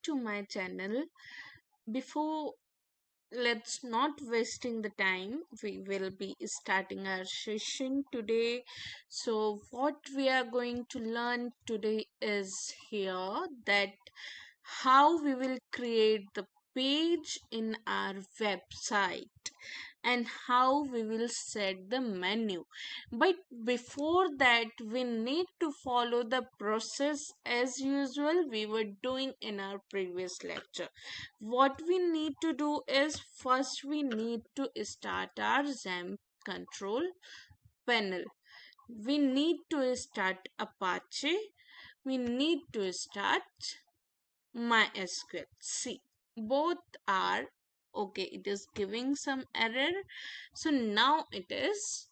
to my channel. Before, let's not wasting the time. We will be starting our session today. So what we are going to learn today is here that how we will create the page in our website and how we will set the menu. But before that, we need to follow the process as usual we were doing in our previous lecture. What we need to do is first we need to start our XAMPP control panel. We need to start Apache. We need to start MySQL. See, both are okay. It is giving some error. So now it is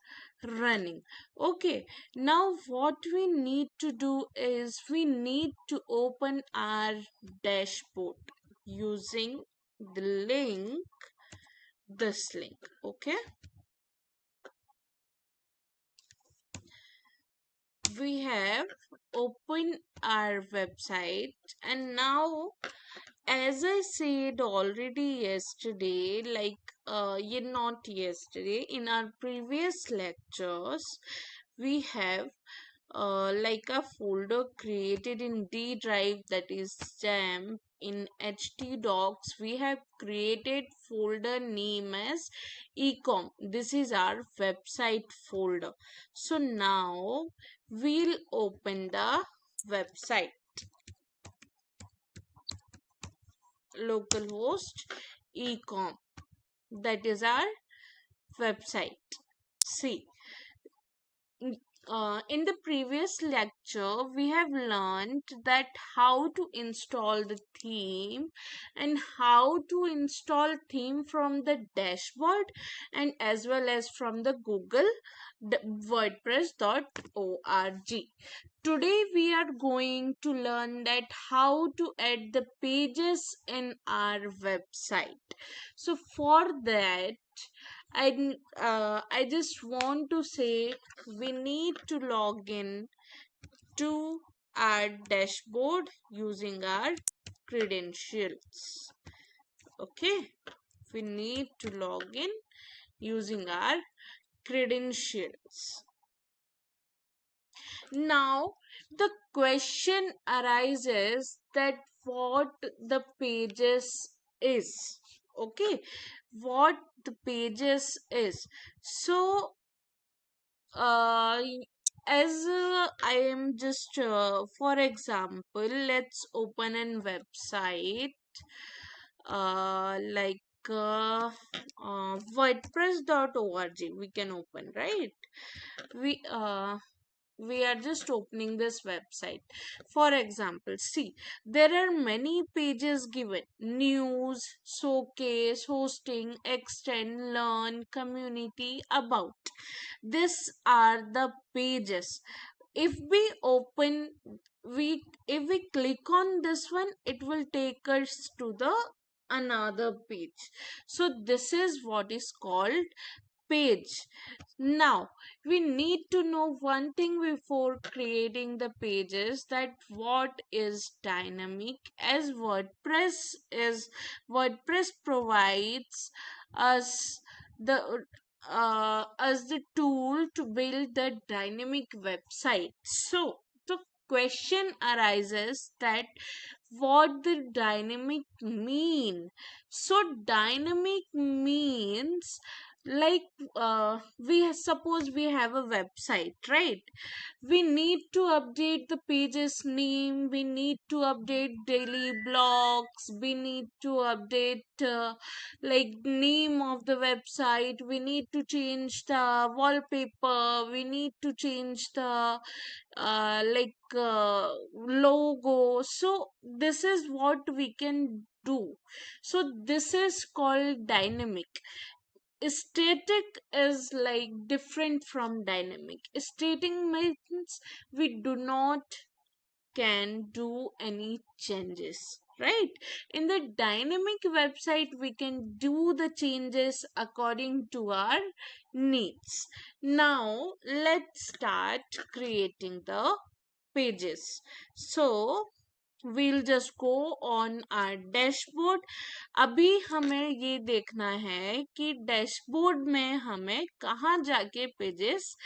running. Okay, now what we need to do is we need to open our dashboard using the link, this link. Okay, we have opened our website, and now, as I said already yesterday, not yesterday, in our previous lectures, we have like a folder created in D drive, that is XAMPP. In htdocs we have created folder name as ecom. This is our website folder. So now we'll open the website, localhost ecom, that is our website. See, in the previous lecture we have learned that how to install the theme and how to install theme from the dashboard and as well as from the Google wordpress.org. Today we are going to learn that how to add the pages in our website. So for that, I just want to say we need to log in to our dashboard using our credentials. Okay, we need to log in using our credentials. Now the question arises that what the pages is. Okay, what the pages is. So uh, as I am just for example, let's open a website like wordpress.org. We can open, right? we uh we are just opening this website. For example, see, there are many pages given: news, showcase, hosting, extend, learn, community, about. These are the pages. If we open, we if we click on this one, it will take us to the another page. So this is what is called page. Now, we need to know one thing before creating the pages, that what is dynamic, as WordPress provides us the the tool to build the dynamic website. So the question arises that what the dynamic mean. So dynamic means like suppose we have a website, right? We need to update the page's name, we need to update daily blogs, we need to update like name of the website, we need to change the wallpaper, we need to change the logo. So this is what we can do. So this is called dynamic. Static is like different from dynamic. Static means we do not can do any changes, right? In the dynamic website we can do the changes according to our needs. Now let's start creating the pages. So we'll just go on our dashboard. अभी हमें ये देखना है कि dashboard में हमें कहाँ जाके पेजेस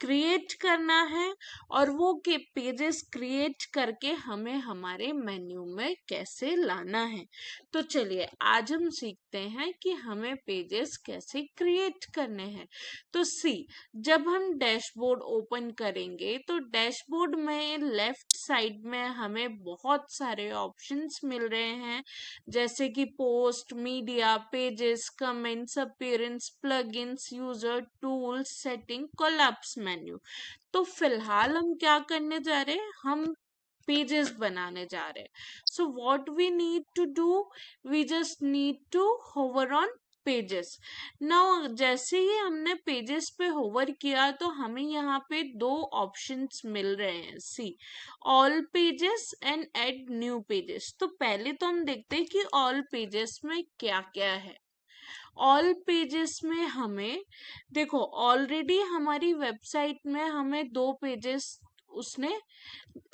क्रिएट करना है और वो के पेजेस क्रिएट करके हमें हमारे मेन्यू में कैसे लाना है। तो चलिए आज हम सीखते हैं कि हमें पेजेस कैसे क्रिएट करने हैं। तो सी, जब हम डैशबोर्ड ओपन करेंगे तो डैशबोर्ड में लेफ्ट साइड में हमें बहुत सारे ऑप्शंस मिल रहे हैं, जैसे कि post, media, pages, comments, appearance, plugins, user, tools, setting, collapse menu. तो फिलहाल हम क्या करने जा रहे हैं, हम पेजेस बनाने जा रहे हैं। So what we need to do, we just need to hover on pages. Now जैसे ही हमने पेजेस पे होवर किया तो हमें यहाँ पे दो ऑप्शंस मिल रहे हैं, see, all pages and add new pages. तो पहले तो हम देखते हैं कि ऑल पेजेस में क्या क्या है। ऑल पेजेस में हमें देखो, ऑलरेडी हमारी वेबसाइट में हमें दो पेजेस उसने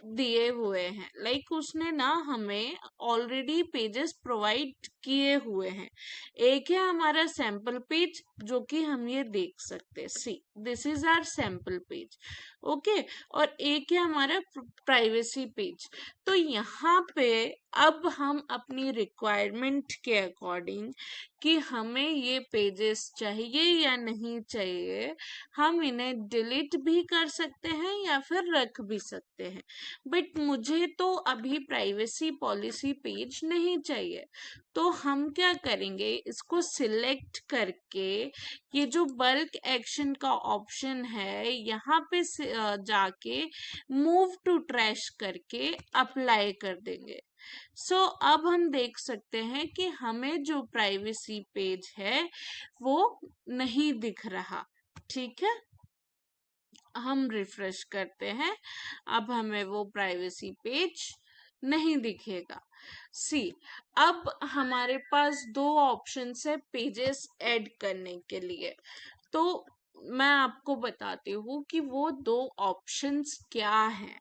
दिए हुए हैं, लाइक उसने ना हमें ऑलरेडी पेजेस प्रोवाइड किए हुए हैं। एक है हमारा सैंपल पेज जो कि हम ये देख सकते हैं, see, this is our sample page, okay. और एक है हमारा प्राइवेसी पेज। तो यहाँ पे अब हम अपनी रिक्वायरमेंट के अकॉर्डिंग कि हमें ये पेजेस चाहिए या नहीं चाहिए, हम इन्हें डिलीट भी कर सकते हैं या फिर रख भी सकते हैं। बट मुझे तो अभी प्राइवेसी पॉलिसी पेज नहीं चाहिए। तो हम क्या करेंगे, इसको सिलेक्ट करके ये जो बल्क एक्शन का ऑप्शन है यहाँ पे जाके मूव टू ट्रैश करके अप्लाई कर देंगे। सो अब हम देख सकते हैं कि हमें जो प्राइवेसी पेज है वो नहीं दिख रहा। ठीक है, हम रिफ्रेश करते हैं, अब हमें वो प्राइवेसी पेज नहीं दिखेगा। सी, अब हमारे पास दो ऑप्शंस है पेजेस ऐड करने के लिए। तो मैं आपको बताती हूँ कि वो दो ऑप्शंस क्या हैं।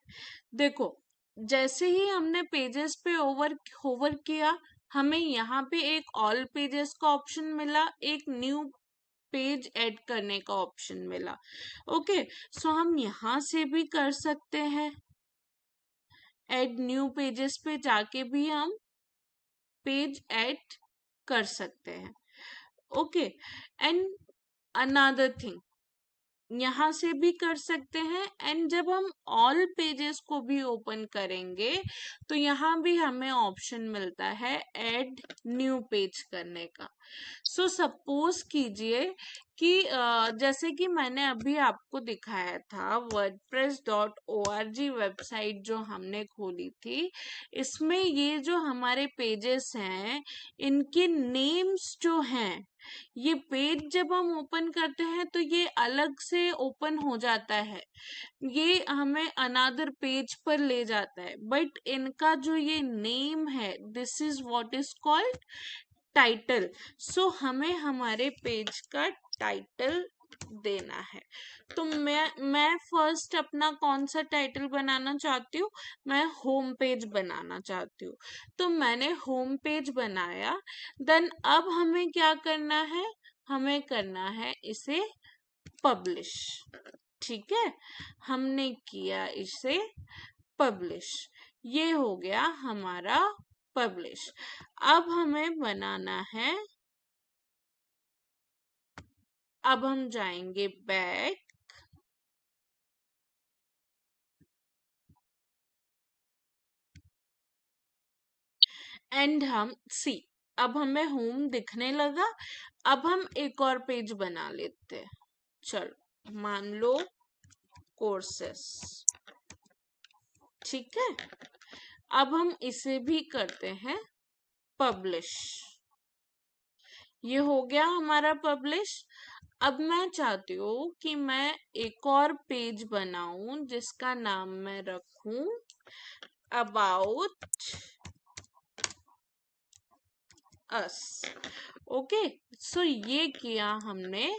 देखो, जैसे ही हमने पेजेस पे होवर किया, हमें यहाँ पे एक ऑल पेजेस का ऑप्शन मिला, एक न्यू पेज ऐड करने का ऑप्शन मिला। ओके, सो हम यहाँ से भी कर सकते हैं, ऐड न्यू पेजेस पे जाके भी हम पेज ऐड कर सकते हैं। ओके, एंड अनदर थिंग, यहाँ से भी कर सकते हैं। एंड जब हम ऑल पेजेस को भी ओपन करेंगे तो यहाँ भी हमें ऑप्शन मिलता है ऐड न्यू पेज करने का। सो सपोज कीजिए कि जैसे कि मैंने अभी आपको दिखाया था wordpress.org वेबसाइट जो हमने खोली थी, इसमें ये जो हमारे पेजेस हैं इनके नेम्स जो हैं, ये पेज जब हम ओपन करते हैं तो ये अलग से ओपन हो जाता है, ये हमें अनदर पेज पर ले जाता है। बट इनका जो ये नेम है, this is what is called title. So हमें हमारे पेज का टाइटल देना है। तो मैं फर्स्ट अपना कौन सा टाइटल बनाना चाहती हूँ, मैं होम पेज बनाना चाहती हूँ। तो मैंने होम पेज बनाया। देन अब हमें क्या करना है, हमें करना है इसे पब्लिश। ठीक है, हमने किया इसे पब्लिश, ये हो गया हमारा पब्लिश। अब हमें बनाना है, अब हम जाएंगे बैक एंड हम सी, अब हमें होम दिखने लगा। अब हम एक और पेज बना लेते हैं, चलो मान लो कोर्सेस। ठीक है, अब हम इसे भी करते हैं पब्लिश, ये हो गया हमारा पब्लिश। अब मैं चाहती हूँ कि मैं एक और पेज बनाऊं जिसका नाम मैं रखूं अबाउट अस। ओके, सो ये किया हमने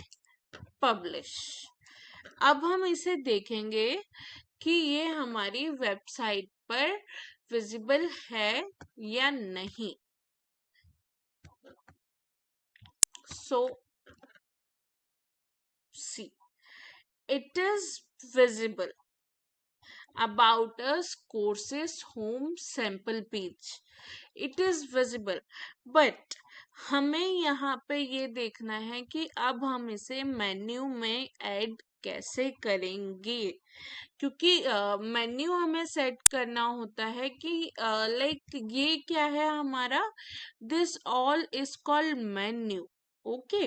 पब्लिश। अब हम इसे देखेंगे कि ये हमारी वेबसाइट पर विजिबल है या नहीं। सो सी, it is visible about us courses home sample page, it is visible, but हमें यहाँ पे ये देखना है कि अब हम इसे मेन्यू में ऐड कैसे करेंगे, क्योंकि मेन्यू हमें सेट करना होता है कि लाइक ये क्या है हमारा, this all is called menu. Okay,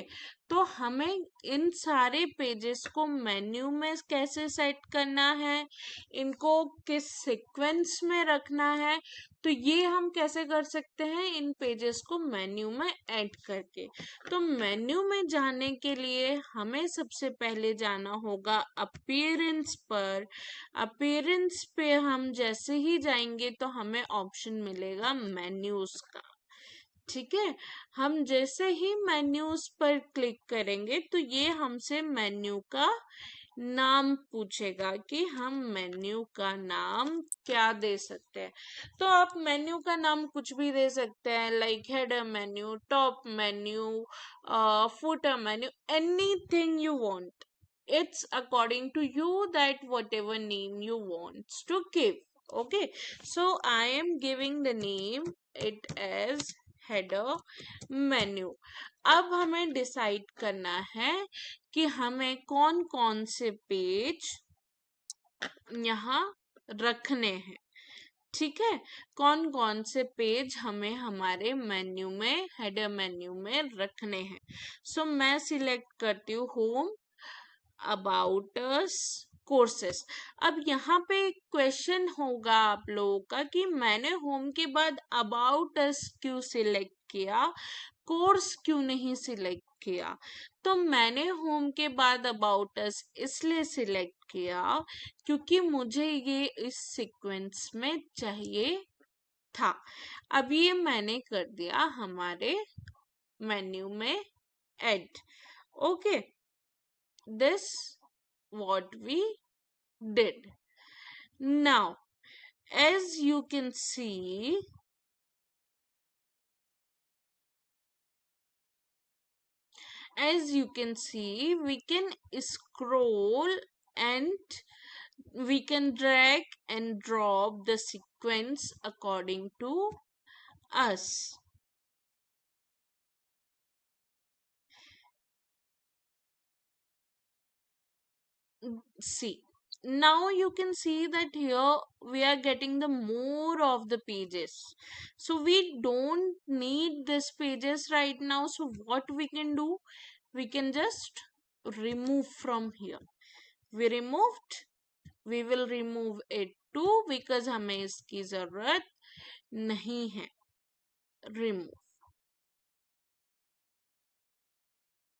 तो हमें इन सारे पेजेस को मेन्यू में कैसे सेट करना है, इनको किस सीक्वेंस में रखना है, तो ये हम कैसे कर सकते हैं, इन पेजेस को मेन्यू में ऐड करके। तो मेन्यू में जाने के लिए हमें सबसे पहले जाना होगा अपीयरेंस पर। अपीयरेंस पे हम जैसे ही जाएंगे तो हमें ऑप्शन मिलेगा मेन्यूज का। ठीक है, हम जैसे ही मेन्यूज पर क्लिक करेंगे तो ये हमसे मेन्यू का नाम पूछेगा कि हम मेन्यू का नाम क्या दे सकते हैं। तो आप मेन्यू का नाम कुछ भी दे सकते हैं, like header menu, top menu, footer menu, anything you want. It's according to you that whatever name you want to give. Okay, so I am giving the name it as header menu। अब हमें decide करना है कि हमें कौन कौन से page यहाँ रखने हैं। ठीक है, कौन कौन से पेज हमें हमारे मेन्यू में, हेडर मेन्यू में रखने हैं। सो मैं सिलेक्ट करती हूँ होम, अबाउट अस, कोर्सेस। अब यहाँ पे क्वेश्चन होगा आप लोगों का कि मैंने होम के बाद अबाउट अस क्यों सिलेक्ट किया, कोर्स क्यों नहीं सिलेक्ट किया। तो मैंने होम के बाद अबाउट अस इसलिए सिलेक्ट किया क्योंकि मुझे ये इस सीक्वेंस में चाहिए था। अब ये मैंने कर दिया हमारे मेन्यू में add. Okay, this what we did. Now as you can see, we can scroll and we can drag and drop the sequence according to us. See, now you can see that here we are getting the more of the pages, so we don't need this pages right now. So what we can do, we can just remove from here। we removed, we will remove it too because हमें इसकी जरूरत नहीं है। remove,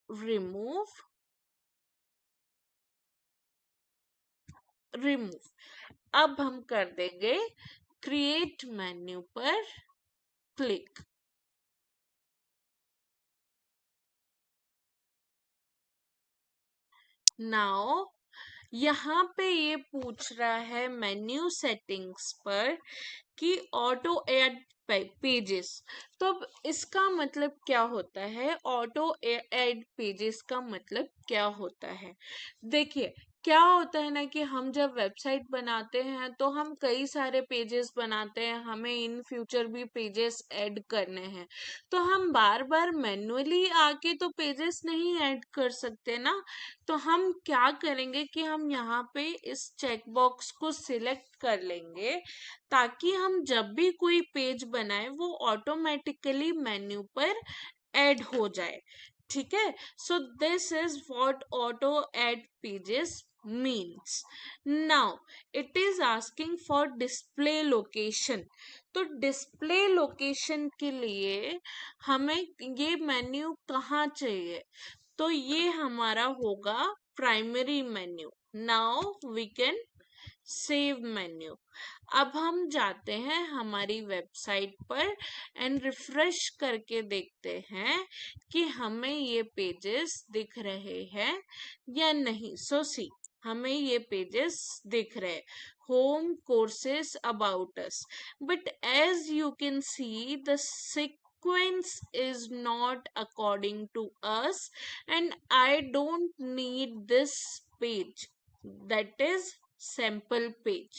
remove, remove। अब हम कर देंगे create menu पर क्लिक। नाउ यहाँ पे ये पूछ रहा है मेन्यू सेटिंग्स पर कि ऑटो ऐड पेजेस। तो अब इसका मतलब क्या होता है, ऑटो ऐड पेजेस का मतलब क्या होता है। देखिए क्या होता है ना कि हम जब वेबसाइट बनाते हैं तो हम कई सारे पेजेस बनाते हैं, हमें इन फ्यूचर भी पेजेस ऐड करने हैं, तो हम बार बार मैन्युअली आके तो पेजेस नहीं ऐड कर सकते ना। तो हम क्या करेंगे कि हम यहाँ पे इस चेक बॉक्स को सिलेक्ट कर लेंगे ताकि हम जब भी कोई पेज बनाए वो ऑटोमेटिकली मेन्यू पर ऐड हो जाए। ठीक है, so this is what auto add pages means। now it is asking for display location। तो डिस्प्ले लोकेशन के लिए हमें ये मेन्यू कहाँ चाहिए, तो ये हमारा होगा primary menu. Now we can save menu. अब हम जाते हैं हमारी वेबसाइट पर एंड रिफ्रेश करके देखते हैं कि हमें ये पेजेस दिख रहे हैं या नहीं। सो सी, हमें ये पेजेस दिख रहे, home, courses, about us, but as you can see the sequence is not according to us, and I don't need this page, that is sample page.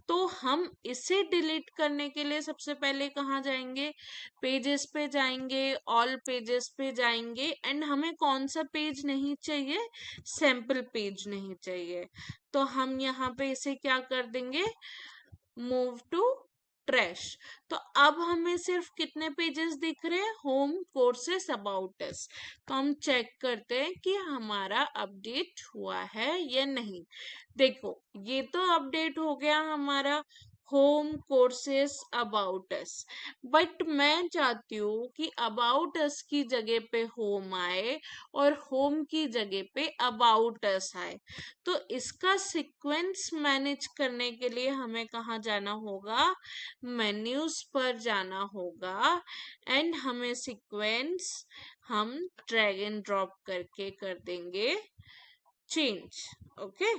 तो हम इसे डिलीट करने के लिए सबसे पहले कहाँ जाएंगे, पेजेस पे जाएंगे, ऑल पेजेस पे जाएंगे, एंड हमें कौन सा पेज नहीं चाहिए, सैंपल पेज नहीं चाहिए, तो हम यहाँ पे इसे क्या कर देंगे, मूव टू ट्रैश। तो अब हमें सिर्फ कितने पेजेस दिख रहे हैं, होम, कोर्सेस, अबाउट अस। तो हम चेक करते हैं कि हमारा अपडेट हुआ है या नहीं। देखो, ये तो अपडेट हो गया हमारा, home, courses, about us, but मैं चाहती हूँ कि अबाउट अस की जगह पे होम आए और होम की जगह पे अबाउट अस आए। तो इसका सीक्वेंस मैनेज करने के लिए हमें कहाँ जाना होगा, मेन्यूज पर जाना होगा, एंड हमें सीक्वेंस हम ड्रैग एंड ड्रॉप करके कर देंगे चेंज। ओके,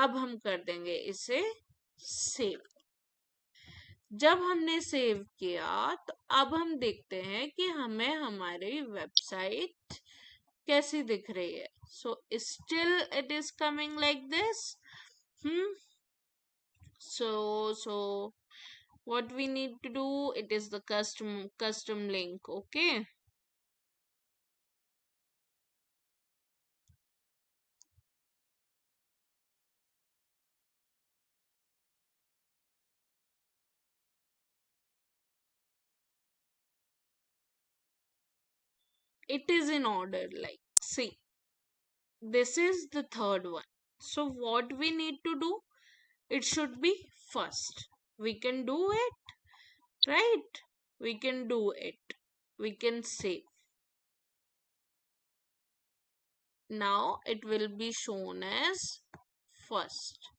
अब हम कर देंगे इसे सेव। जब हमने सेव किया तो अब हम देखते हैं कि हमें हमारी वेबसाइट कैसी दिख रही है। So still it is coming like this. So what we need to do, it is the custom link. Okay, it is in order, like, see, this is the third one. So what we need to do, it should be first. We can do it, right? We can do it. We can save. Now it will be shown as first.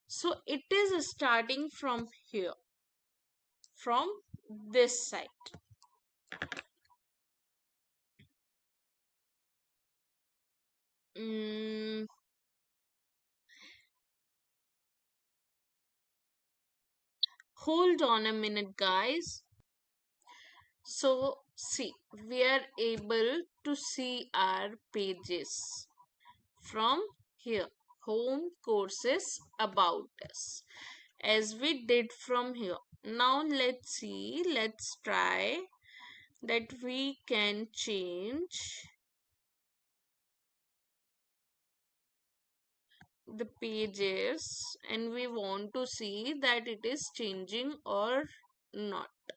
So it is starting from here, from this side. Mm, hold on a minute, guys. So, see, we are able to see our pages from here, home, courses, about us, as we did from here. Now, let's see, let's try that we can change the pages, and we want to see that it is changing or not.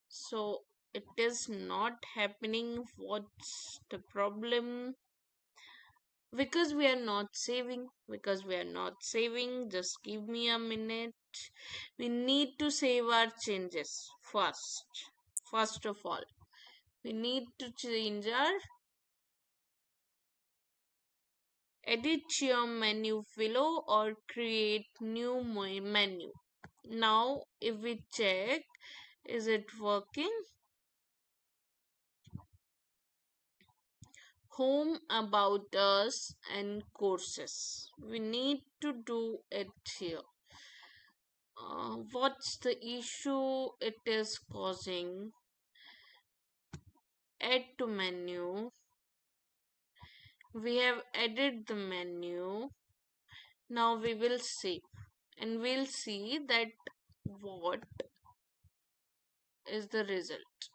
So it is not happening. What's the problem? Because we are not saving. Because we are not saving. Just give me a minute. We need to save our changes first. First of all, we need to change our edit your menu below or create new menu. Now, if we check, is it working? Home, about us, and courses. We need to do it here. What's the issue it is causing? Add to menu. We have added the menu. Now we will save and we'll see that what is the result.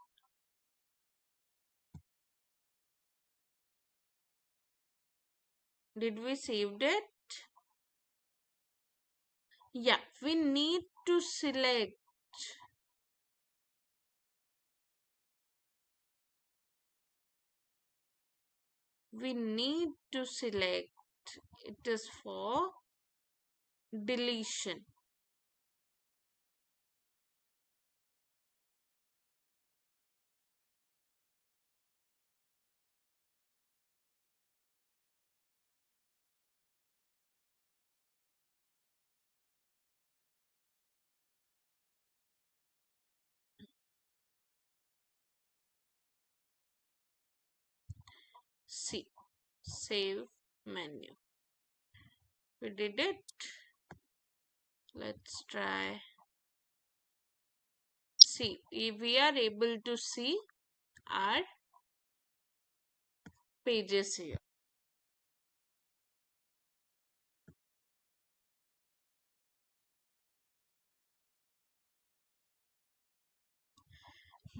Did we saved it? Yeah, we need to select. We need to select. It is for deletion. See, save menu. We did it. Let's try. See, we are able to see our pages here.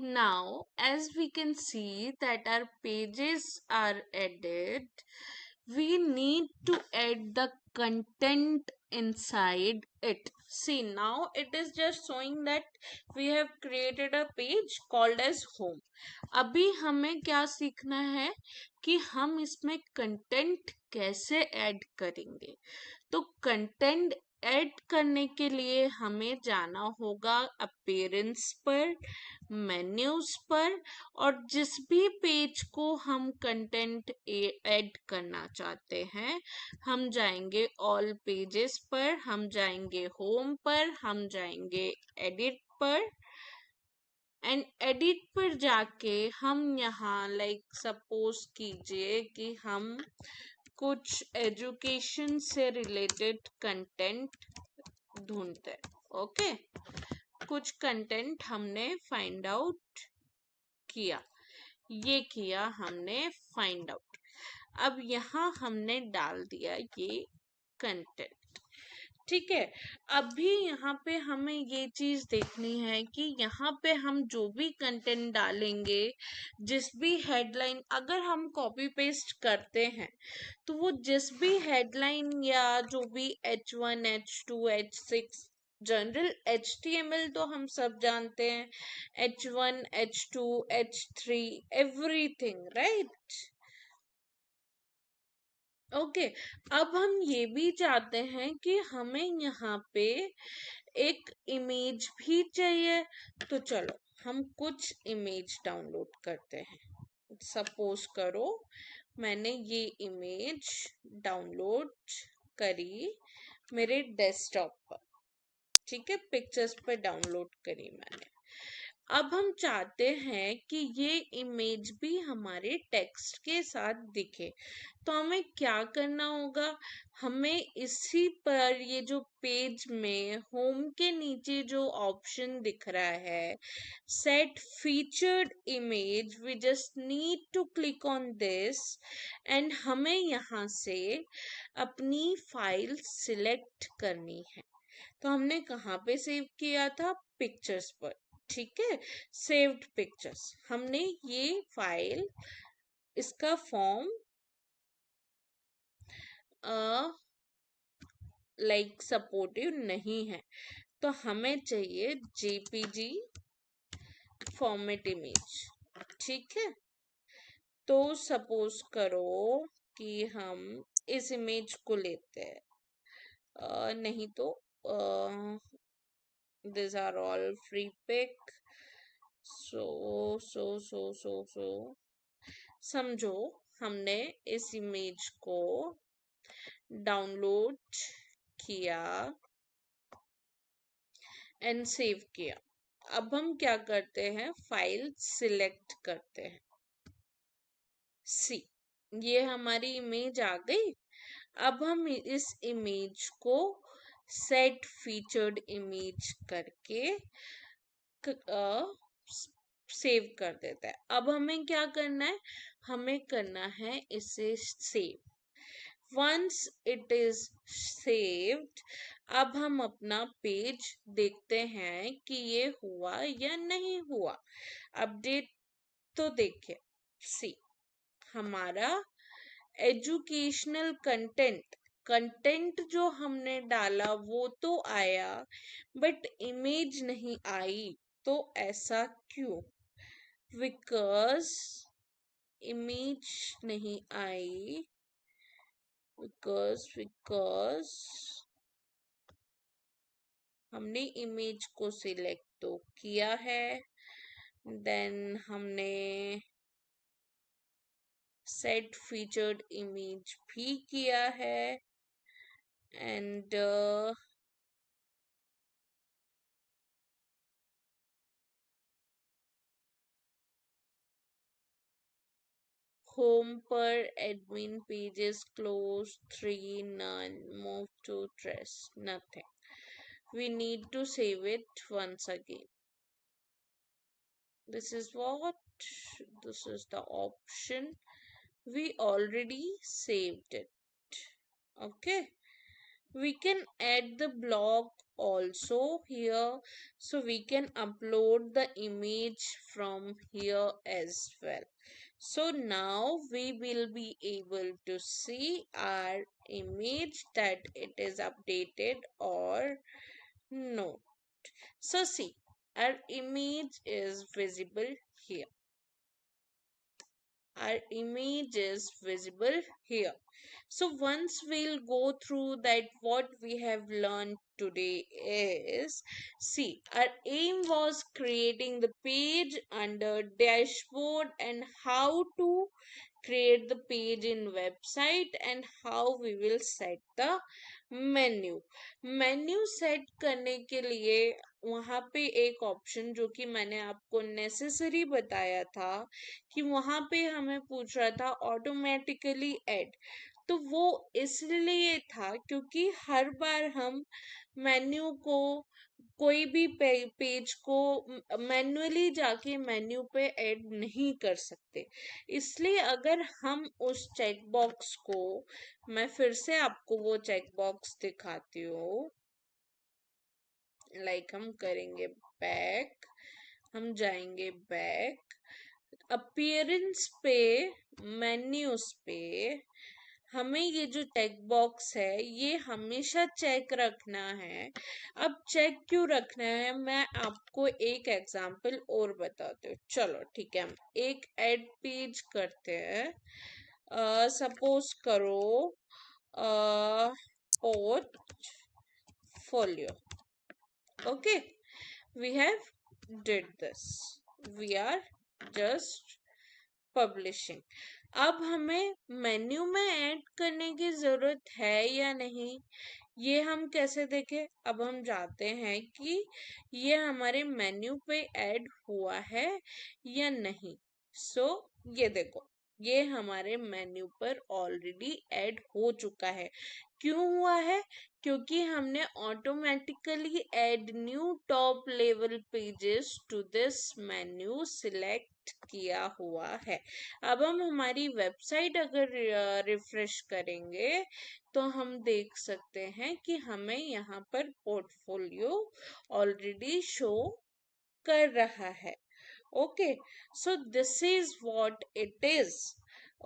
Now, as we can see that our pages are added, we need to add the content inside it. See, now it is just showing that we have created a page called as home. अभी हमें क्या सीखना है कि हम इसमें content कैसे add करेंगे। तो कंटेंट ऐड करने के लिए हमें जाना होगा अपीयरेंस पर, मेन्यूज पर, और जिस भी पेज को हम कंटेंट ऐड करना चाहते हैं हम जाएंगे ऑल पेजेस पर, हम जाएंगे होम पर, हम जाएंगे एडिट पर, एंड एडिट पर जाके हम यहाँ लाइक सपोज कीजिए कि हम कुछ एजुकेशन से रिलेटेड कंटेंट ढूंढते हैं। ओके, कुछ कंटेंट हमने फाइंड आउट किया, ये किया हमने फाइंड आउट। अब यहाँ हमने डाल दिया ये कंटेंट। ठीक है, अभी यहाँ पे हमें ये चीज देखनी है कि यहाँ पे हम जो भी कंटेंट डालेंगे, जिस भी हेडलाइन अगर हम कॉपी पेस्ट करते हैं तो वो जिस भी हेडलाइन या जो भी H1 H2 H6 general HTML तो हम सब जानते हैं, H1 H2 H3 everything, right. Okay, अब हम ये भी चाहते हैं कि हमें यहाँ पे एक इमेज भी चाहिए। तो चलो हम कुछ इमेज डाउनलोड करते हैं। सपोज करो मैंने ये इमेज डाउनलोड करी मेरे डेस्कटॉप पर। ठीक है, पिक्चर्स पर डाउनलोड करी मैंने। अब हम चाहते हैं कि ये इमेज भी हमारे टेक्स्ट के साथ दिखे। तो हमें क्या करना होगा, हमें इसी पर ये जो पेज में होम के नीचे जो ऑप्शन दिख रहा है set featured image, we just need to click on this and हमें यहाँ से अपनी फाइल सिलेक्ट करनी है। तो हमने कहाँ पे सेव किया था, पिक्चर्स पर। ठीक है, सेव्ड पिक्चर्स। हमने ये फाइल, इसका फॉर्म लाइक सपोर्टिव नहीं है, तो हमें चाहिए जेपीजी फॉर्मेट इमेज। ठीक है, तो सपोज करो कि हम इस इमेज को लेते हैं, नहीं तो these are all free pick। सो समझो हमने इस इमेज को डाउनलोड किया एंड सेव किया। अब हम क्या करते हैं, फाइल सिलेक्ट करते हैं। सी, ये हमारी इमेज आ गई। अब हम इस इमेज को सेट फीचर्ड इमेज करके सेव कर देता है। अब हमें क्या करना है, हमें करना है इसे save. Once it is saved, अब हम अपना पेज देखते हैं कि ये हुआ या नहीं हुआ। अपडेट तो देखिए, सी हमारा एजुकेशनल कंटेंट जो हमने डाला वो तो आया बट इमेज नहीं आई। तो ऐसा क्यों, बिकॉज इमेज नहीं आई, बिकॉज हमने इमेज को सिलेक्ट तो किया है, देन हमने सेट फीचर्ड इमेज भी किया है, एंड होम पर admin pages close, 3 none, move to trash, nothing. We need to save it once again. This is what, this is the option. We already saved it. Okay. We can add the blog also here, so we can upload the image from here as well. So now we will be able to see our image that it is updated or no. So see, our image is visible here. Our image is visible here. So once we'll go through that, what we have learned today is, see, our aim was creating the page under dashboard and how to create the page in website and how we will set the menu set करने के लिए वहां पे एक option जो कि मैंने आपको नेसेसरी बताया था कि वहां पे हमें पूछ रहा था ऑटोमेटिकली ऐड, तो वो इसलिए था क्योंकि हर बार हम मेन्यू को कोई भी पेज को मैन्युअली जाके मेन्यू पे ऐड नहीं कर सकते। इसलिए अगर हम उस चेक बॉक्स को, मैं फिर से आपको वो चेक बॉक्स दिखाती हूँ, लाइक हम करेंगे बैक, हम जाएंगे बैक, अपीयरेंस पे, मेन्यूज पे, हमें ये जो चेक बॉक्स है ये हमेशा चेक रखना है। अब चेक क्यों रखना है, मैं आपको एक एग्जांपल और बताती हूँ। चलो ठीक है, हम एक ऐड पेज करते हैं। सपोज करो portfolio. Okay, we have did this, we are just publishing. अब हमें मेन्यू में ऐड करने की जरूरत है या नहीं, ये हम कैसे देखें। अब हम जाते हैं कि ये हमारे मेन्यू पे ऐड हुआ है या नहीं। सो ये देखो, ये हमारे मेन्यू पर ऑलरेडी ऐड हो चुका है। क्यों हुआ है, क्योंकि हमने automatically add new top level pages to this menu select किया हुआ है। अब हम हमारी वेबसाइट अगर रिफ्रेश करेंगे तो हम देख सकते हैं कि हमें यहाँ पर पोर्टफोलियो ऑलरेडी शो कर रहा है। Okay, so this is what it is.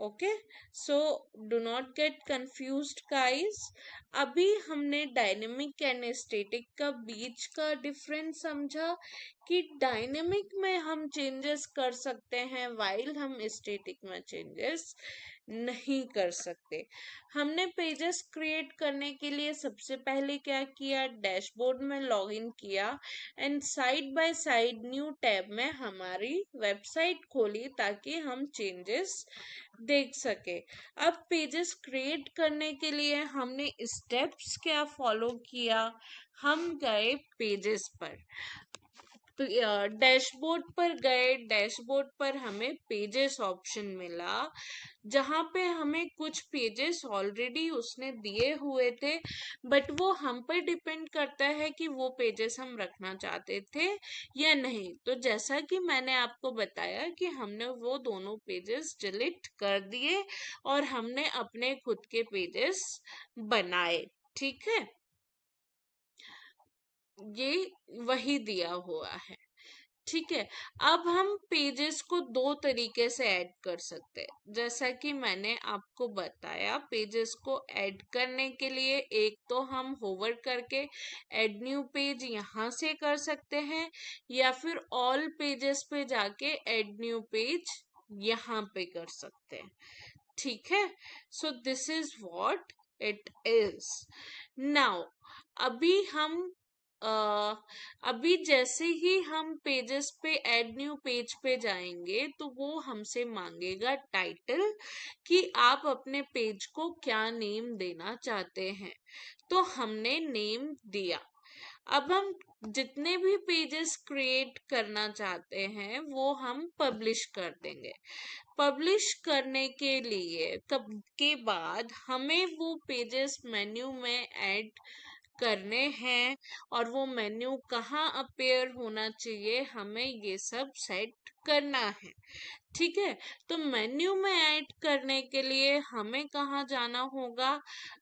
Okay, so do not gate confused guys. अभी हमने डायनेमिक एंड स्टैटिक का बीच का डिफरेंस समझा कि डायनेमिक में हम चेंजेस कर सकते हैं वाइल हम स्टैटिक में चेंजेस नहीं कर सकते। हमने पेजेस क्रिएट करने के लिए सबसे पहले क्या किया, डैशबोर्ड में लॉगिन किया and side by side new tab में हमारी वेबसाइट खोली ताकि हम चेंजेस देख सके। अब पेजेस क्रिएट करने के लिए हमने स्टेप्स क्या फॉलो किया, हम गए पेजेस पर, डैशबोर्ड पर गए, डैशबोर्ड पर हमें पेजेस ऑप्शन मिला जहां पे हमें कुछ पेजेस ऑलरेडी उसने दिए हुए थे, बट वो हम पर डिपेंड करता है कि वो पेजेस हम रखना चाहते थे या नहीं। तो जैसा कि मैंने आपको बताया कि हमने वो दोनों पेजेस डिलीट कर दिए और हमने अपने खुद के पेजेस बनाए। ठीक है, ये वही दिया हुआ है। ठीक है, अब हम पेजेस को दो तरीके से ऐड कर सकते हैं। जैसा कि मैंने आपको बताया, पेजेस को ऐड करने के लिए एक तो हम होवर करके ऐड न्यू पेज यहाँ से कर सकते हैं, या फिर ऑल पेजेस पे जाके ऐड न्यू पेज यहाँ पे कर सकते हैं। ठीक है, so this is what it is. Now अभी हम अभी जैसे ही हम पेजेस पे ऐड न्यू पेज पे जाएंगे तो वो हमसे मांगेगा टाइटल, कि आप अपने पेज को क्या नेम देना चाहते हैं। तो हमने नेम दिया। अब हम जितने भी पेजेस क्रिएट करना चाहते हैं वो हम पब्लिश कर देंगे। पब्लिश करने के लिए कब के बाद हमें वो पेजेस मेन्यू में ऐड करने हैं और वो मेन्यू कहाँ अपेयर होना चाहिए, हमें ये सब सेट करना है। ठीक है, तो मेन्यू में ऐड करने के लिए हमें कहाँ जाना होगा?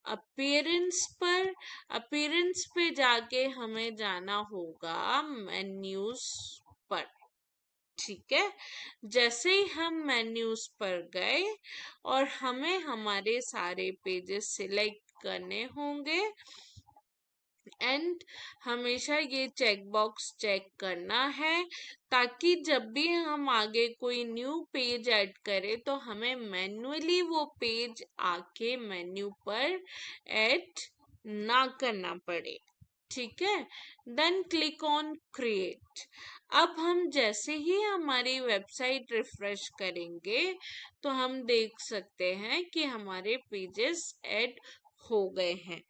अपीयरेंस पर। अपीयरेंस पे जाके हमें जाना होगा मेन्यूज पर। ठीक है, जैसे ही हम मेन्यूज पर गए और हमें हमारे सारे पेजेस सिलेक्ट करने होंगे एंड हमेशा ये चेक बॉक्स चेक करना है ताकि जब भी हम आगे कोई न्यू पेज ऐड करें तो हमें मैन्युअली वो पेज आके मेन्यू पर ऐड ना करना पड़े। ठीक है, देन क्लिक ऑन क्रिएट। अब हम जैसे ही हमारी वेबसाइट रिफ्रेश करेंगे तो हम देख सकते हैं कि हमारे पेजेस ऐड हो गए हैं।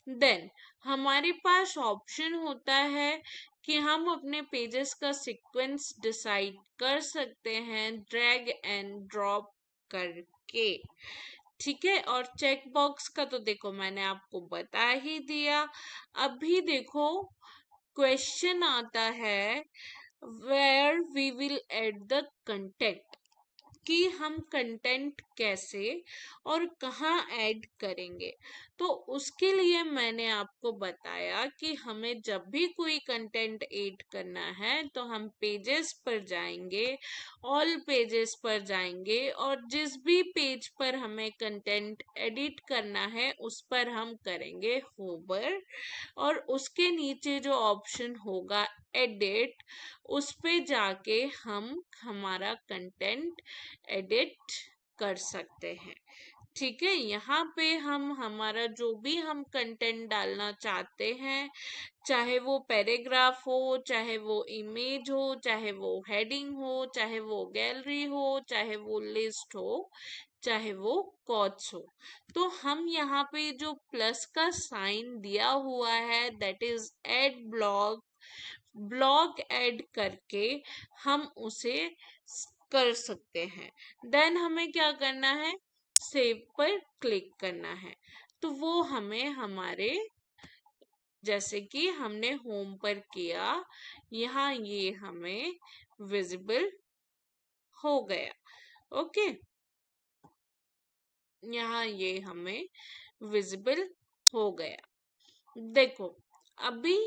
देन हमारे पास ऑप्शन होता है कि हम अपने पेजेस का सीक्वेंस डिसाइड कर सकते हैं ड्रैग एंड ड्रॉप करके। ठीक है, और चेक बॉक्स का तो देखो मैंने आपको बता ही दिया। अभी देखो क्वेश्चन आता है where we will add the content, कि हम कंटेंट कैसे और कहाँ ऐड करेंगे। तो उसके लिए मैंने आपको बताया कि हमें जब भी कोई कंटेंट ऐड करना है तो हम पेजेस पर जाएंगे, ऑल पेजेस पर जाएंगे और जिस भी पेज पर हमें कंटेंट एडिट करना है उस पर हम करेंगे होवर और उसके नीचे जो ऑप्शन होगा एडिट, उस पे जाके हम हमारा कंटेंट एडिट कर सकते हैं। ठीक है, यहाँ पे हम हमारा जो भी हम कंटेंट डालना चाहते हैं, चाहे वो पैराग्राफ हो, चाहे वो इमेज हो, चाहे वो हेडिंग हो, चाहे वो गैलरी हो, चाहे वो लिस्ट हो, चाहे वो कॉट्स हो, तो हम यहाँ पे जो प्लस का साइन दिया हुआ है that is add blog, blog add करके हम उसे कर सकते हैं। देन हमें क्या करना है? सेव पर क्लिक करना है। तो वो हमें हमारे जैसे कि हमने होम पर किया, यहाँ ये हमें विजिबल हो गया। ओके, यहाँ ये हमें विजिबल हो गया। देखो अभी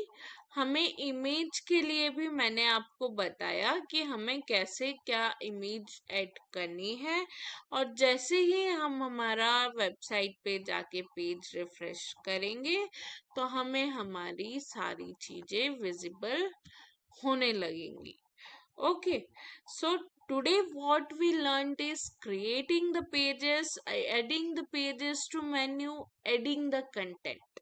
हमें इमेज के लिए भी मैंने आपको बताया कि हमें कैसे क्या इमेज ऐड करनी है, और जैसे ही हम हमारा वेबसाइट पे जाके पेज रिफ्रेश करेंगे तो हमें हमारी सारी चीजें विजिबल होने लगेंगी। Okay, so today what we learned is creating the pages, adding the pages to menu, adding the content.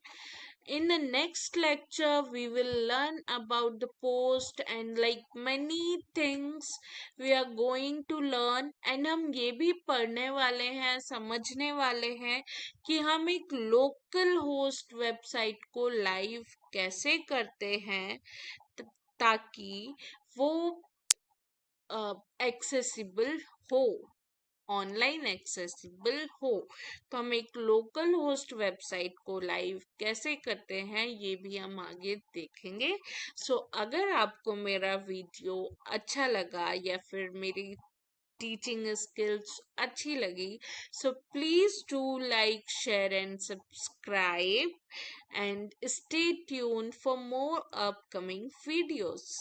In the next lecture, we will learn about the post and like many things we are going to learn, and हम ये भी पढ़ने वाले हैं, समझने वाले हैं कि हम एक लोकल होस्ट वेबसाइट को लाइव कैसे करते हैं ताकि वो एक्सेसिबल हो, ऑनलाइन एक्सेसिबल हो। तो हम एक लोकल होस्ट वेबसाइट को लाइव कैसे करते हैं ये भी हम आगे देखेंगे। सो अगर आपको मेरा वीडियो अच्छा लगा या फिर मेरी टीचिंग स्किल्स अच्छी लगी, so please do like share and subscribe and stay tune for more upcoming videos.